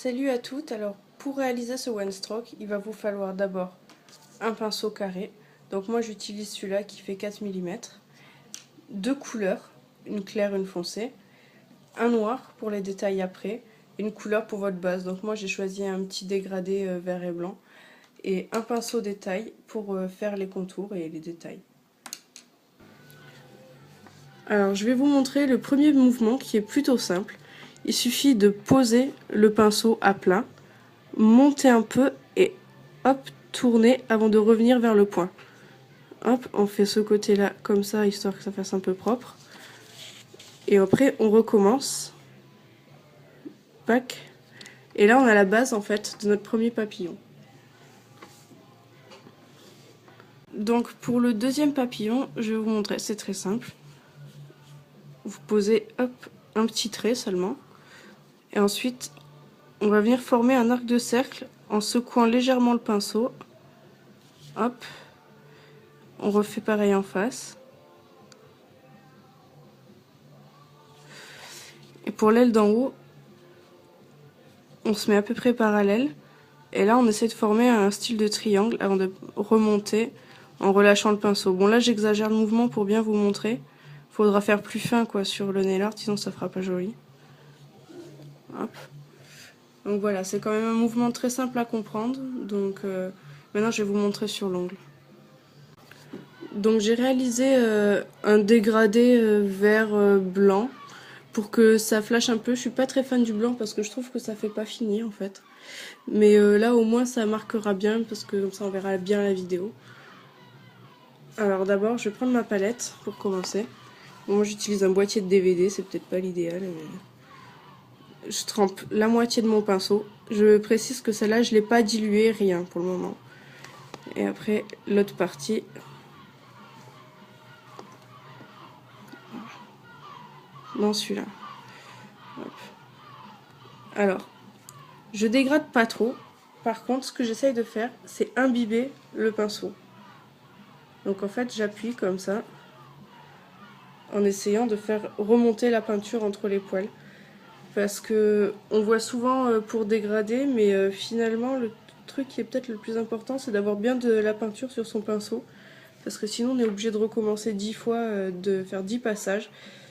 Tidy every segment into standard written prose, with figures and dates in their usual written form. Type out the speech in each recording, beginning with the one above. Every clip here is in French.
Salut à toutes, alors pour réaliser ce one stroke, il va vous falloir d'abord un pinceau carré, donc moi j'utilise celui-là qui fait 4 mm, deux couleurs, une claire, une foncée, un noir pour les détails après, et une couleur pour votre base, donc moi j'ai choisi un petit dégradé vert et blanc, et un pinceau détail pour faire les contours et les détails. Alors je vais vous montrer le premier mouvement qui est plutôt simple. Il suffit de poser le pinceau à plat, monter un peu et hop, tourner avant de revenir vers le point. Hop, on fait ce côté-là comme ça, histoire que ça fasse un peu propre. Et après, on recommence. Pac. Et là, on a la base en fait de notre premier papillon. Donc pour le deuxième papillon, je vais vous montrer, c'est très simple. Vous posez hop, un petit trait seulement. Et ensuite, on va venir former un arc de cercle en secouant légèrement le pinceau. Hop. On refait pareil en face. Et pour l'aile d'en haut, on se met à peu près parallèle. Et là, on essaie de former un style de triangle avant de remonter en relâchant le pinceau. Bon, là, j'exagère le mouvement pour bien vous montrer. Faudra faire plus fin quoi sur le nail art, sinon ça fera pas joli. Hop. Donc voilà, c'est quand même un mouvement très simple à comprendre. Donc maintenant, je vais vous montrer sur l'ongle. Donc j'ai réalisé un dégradé vert blanc pour que ça flashe un peu. Je suis pas très fan du blanc parce que je trouve que ça fait pas fini en fait. Mais là au moins ça marquera bien parce que comme ça on verra bien la vidéo. Alors d'abord je vais prendre ma palette pour commencer. Bon, moi j'utilise un boîtier de DVD, c'est peut-être pas l'idéal. Mais... je trempe la moitié de mon pinceau. Je précise que celle-là je l'ai pas diluée, rien pour le moment. Et après l'autre partie. Dans celui-là. Alors, je dégrade pas trop. Par contre, ce que j'essaye de faire, c'est imbiber le pinceau. Donc en fait, j'appuie comme ça, en essayant de faire remonter la peinture entre les poils. Parce que on voit souvent pour dégrader, mais finalement, le truc qui est peut-être le plus important, c'est d'avoir bien de la peinture sur son pinceau. Parce que sinon, on est obligé de recommencer 10 fois, de faire 10 passages.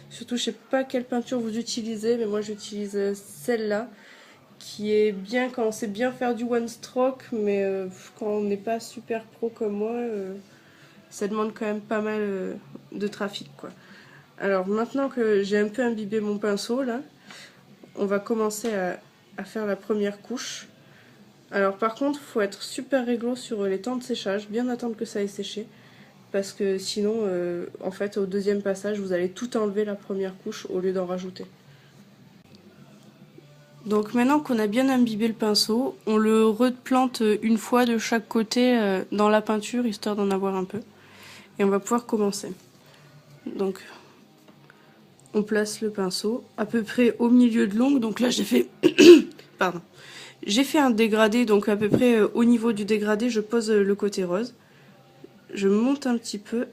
Surtout, je sais pas quelle peinture vous utilisez, mais moi j'utilise celle-là, qui est bien quand on sait bien faire du one stroke, mais quand on n'est pas super pro comme moi, ça demande quand même pas mal de trafic quoi. Alors maintenant que j'ai un peu imbibé mon pinceau là, on va commencer à faire la première couche. Alors par contre, il faut être super réglo sur les temps de séchage, bien attendre que ça ait séché, parce que sinon, en fait, au deuxième passage, vous allez tout enlever la première couche au lieu d'en rajouter. Donc maintenant qu'on a bien imbibé le pinceau, on le replante une fois de chaque côté dans la peinture, histoire d'en avoir un peu. Et on va pouvoir commencer. Donc on place le pinceau à peu près au milieu de l'ongle. Donc là j'ai fait... Pardon. J'ai fait un dégradé, donc à peu près au niveau du dégradé, je pose le côté rose. Je monte un petit peu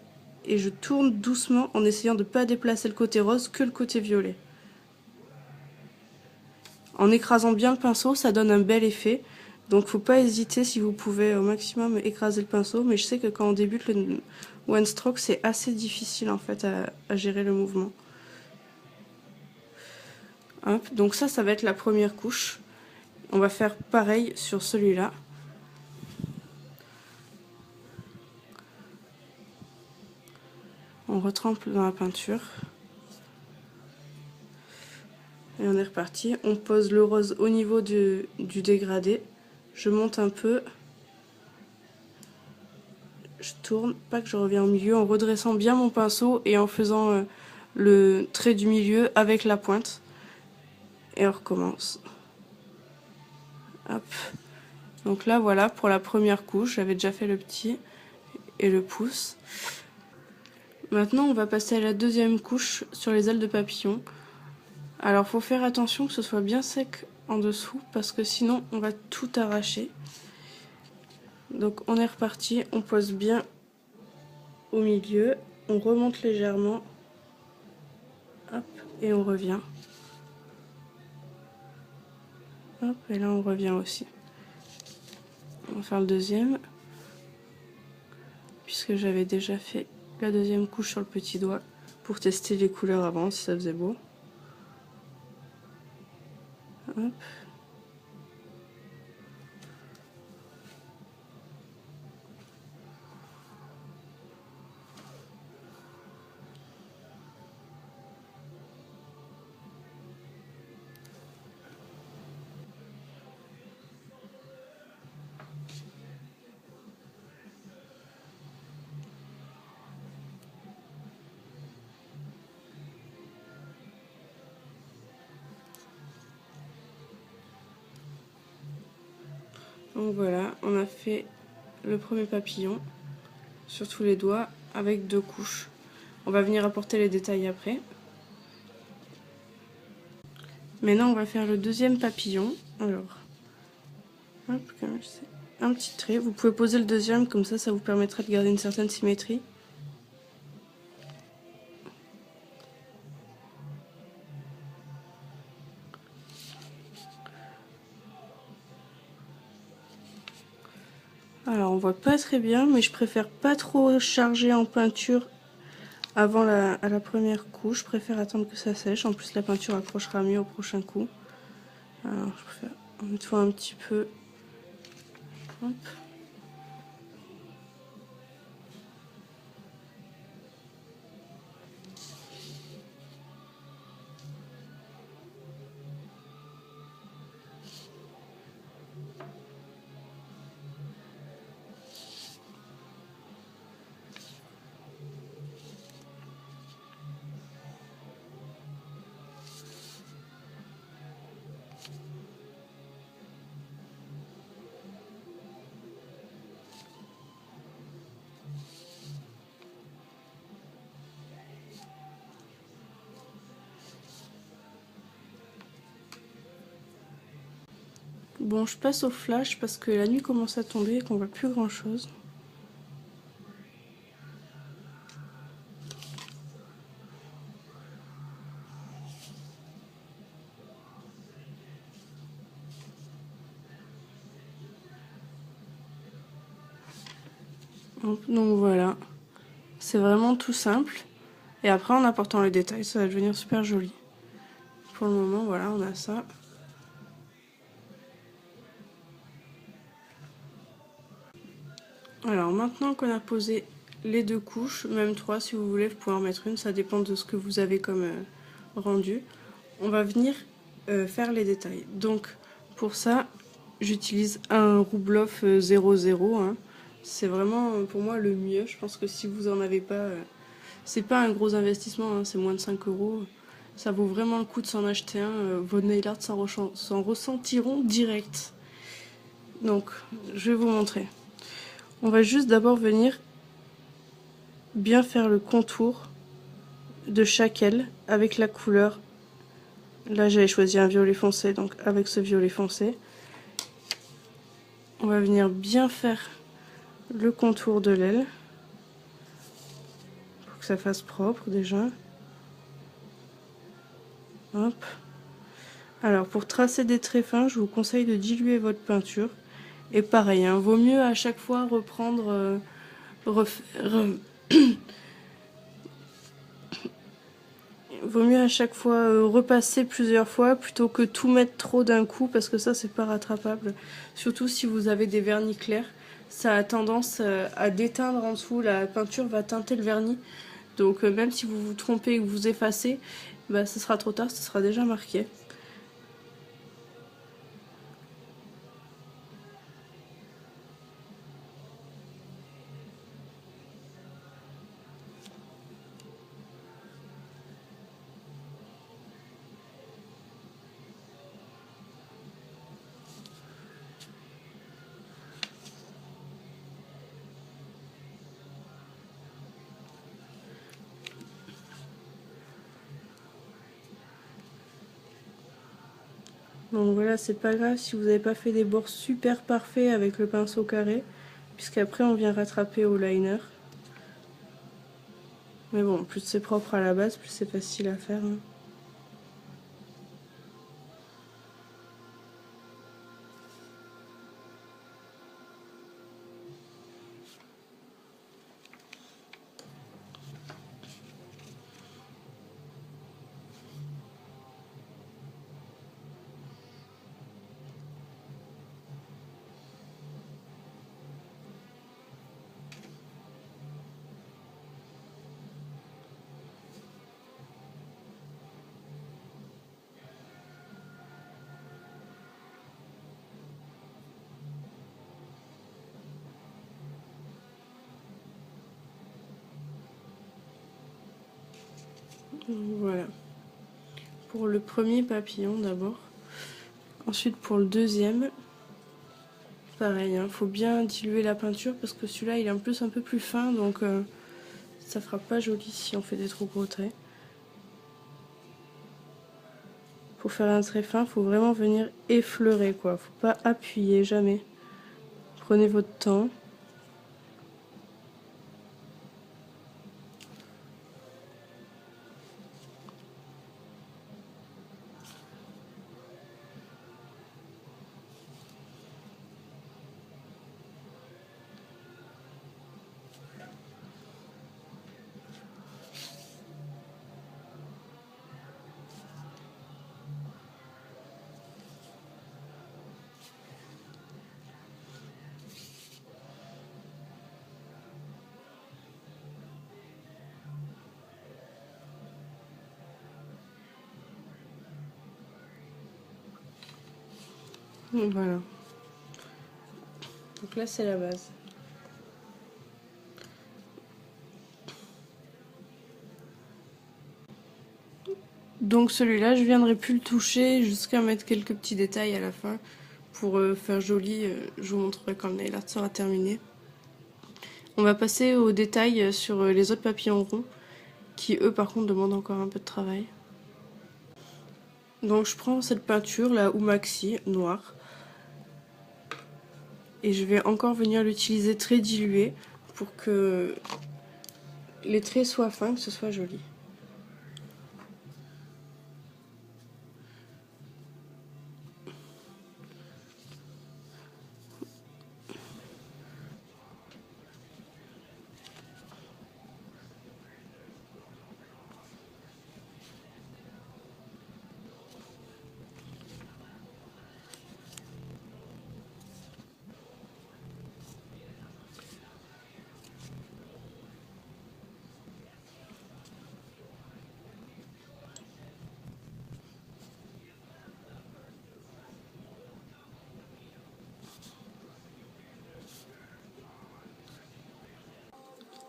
et je tourne doucement en essayant de ne pas déplacer le côté rose que le côté violet. En écrasant bien le pinceau, ça donne un bel effet. Donc faut pas hésiter si vous pouvez au maximum écraser le pinceau. Mais je sais que quand on débute le one stroke, c'est assez difficile en fait à gérer le mouvement. Hop, donc ça va être la première couche. On va faire pareil sur celui-là. On retrempe dans la peinture. Et on est reparti. On pose le rose au niveau du dégradé. Je monte un peu. Je tourne, pas que je reviens au milieu, en redressant bien mon pinceau et en faisant le trait du milieu avec la pointe. Et on recommence. Hop. Donc là, voilà, pour la première couche, j'avais déjà fait le petit et le pouce. Maintenant, on va passer à la deuxième couche sur les ailes de papillon. Alors, faut faire attention que ce soit bien sec en dessous, parce que sinon, on va tout arracher. Donc, on est reparti, on pose bien au milieu, on remonte légèrement, hop, et on revient. Hop, et là on revient aussi. On va faire le deuxième, puisque j'avais déjà fait la deuxième couche sur le petit doigt pour tester les couleurs avant si ça faisait beau. Hop. Donc voilà, on a fait le premier papillon sur tous les doigts avec 2 couches. On va venir apporter les détails après. Maintenant on va faire le deuxième papillon. Alors, hop, comme je sais, un petit trait. Vous pouvez poser le deuxième, comme ça vous permettra de garder une certaine symétrie. Alors on voit pas très bien, mais je préfère pas trop charger en peinture avant à la première couche. Je préfère attendre que ça sèche. En plus la peinture accrochera mieux au prochain coup. Alors je préfère une fois un petit peu. Hop. Bon, je passe au flash parce que la nuit commence à tomber et qu'on voit plus grand chose. Donc voilà, c'est vraiment tout simple. Et après en apportant les détails, ça va devenir super joli. Pour le moment, voilà, on a ça. Alors maintenant qu'on a posé les 2 couches, même 3 si vous voulez, vous pouvez en mettre une, ça dépend de ce que vous avez comme rendu. On va venir faire les détails. Donc pour ça, j'utilise un Roubloff 00. Hein. C'est vraiment pour moi le mieux. Je pense que si vous en avez pas, c'est pas un gros investissement, hein, c'est moins de 5 €. Ça vaut vraiment le coup de s'en acheter un. Vos nail art s'en ressentiront direct. Donc je vais vous montrer. On va juste d'abord venir bien faire le contour de chaque aile avec la couleur. Là j'avais choisi un violet foncé, donc avec ce violet foncé. On va venir bien faire le contour de l'aile pour que ça fasse propre déjà. Hop. Alors pour tracer des traits fins, je vous conseille de diluer votre peinture. Et pareil, hein, vaut mieux à chaque fois reprendre, vaut mieux à chaque fois repasser plusieurs fois plutôt que tout mettre trop d'un coup parce que ça c'est pas rattrapable. Surtout si vous avez des vernis clairs, ça a tendance à déteindre en dessous, la peinture va teinter le vernis. Donc même si vous vous trompez et que vous effacez, bah, ce sera trop tard, ce sera déjà marqué. Donc voilà, c'est pas grave si vous n'avez pas fait des bords super parfaits avec le pinceau carré, puisqu'après on vient rattraper au liner. Mais bon, plus c'est propre à la base, plus c'est facile à faire. Hein. Voilà. Pour le premier papillon d'abord. Ensuite pour le deuxième, pareil, hein, faut bien diluer la peinture parce que celui-là il est en plus un peu plus fin, donc ça fera pas joli si on fait des trop gros traits. Pour faire un trait fin, faut vraiment venir effleurer quoi, faut pas appuyer jamais. Prenez votre temps. Voilà. Donc là c'est la base. Donc celui-là, je viendrai plus le toucher jusqu'à mettre quelques petits détails à la fin pour faire joli. Je vous montrerai quand le nail art sera terminé. On va passer aux détails sur les autres papillons ronds qui eux par contre demandent encore un peu de travail. Donc je prends cette peinture là Umaxi noire et je vais encore venir l'utiliser très dilué pour que les traits soient fins, que ce soit joli.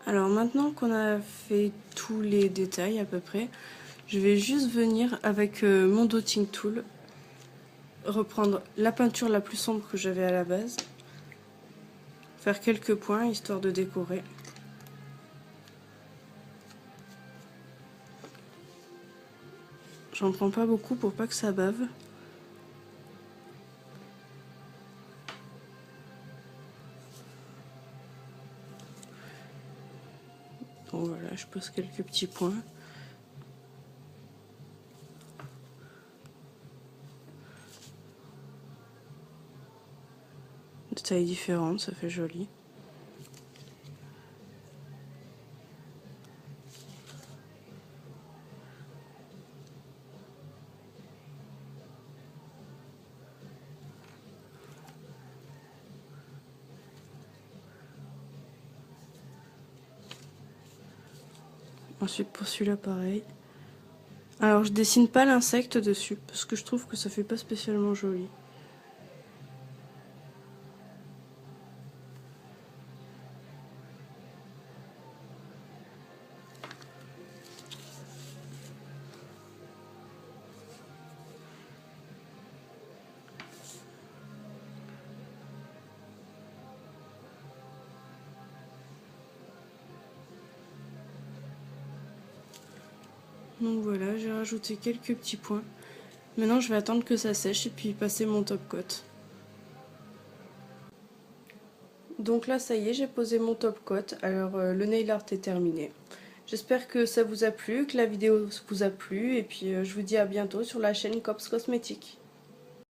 Alors maintenant qu'on a fait tous les détails à peu près, je vais juste venir avec mon dotting tool reprendre la peinture la plus sombre que j'avais à la base, faire quelques points histoire de décorer. J'en prends pas beaucoup pour pas que ça bave. Bon voilà, je pose quelques petits points. De tailles différentes, ça fait joli. Ensuite pour celui-là pareil. Alors je dessine pas l'insecte dessus parce que je trouve que ça fait pas spécialement joli. Donc voilà, j'ai rajouté quelques petits points. Maintenant je vais attendre que ça sèche et puis passer mon top coat. Donc là ça y est, j'ai posé mon top coat. Alors le nail art est terminé. J'espère que ça vous a plu, que la vidéo vous a plu et puis je vous dis à bientôt sur la chaîne Cops Cosmétiques.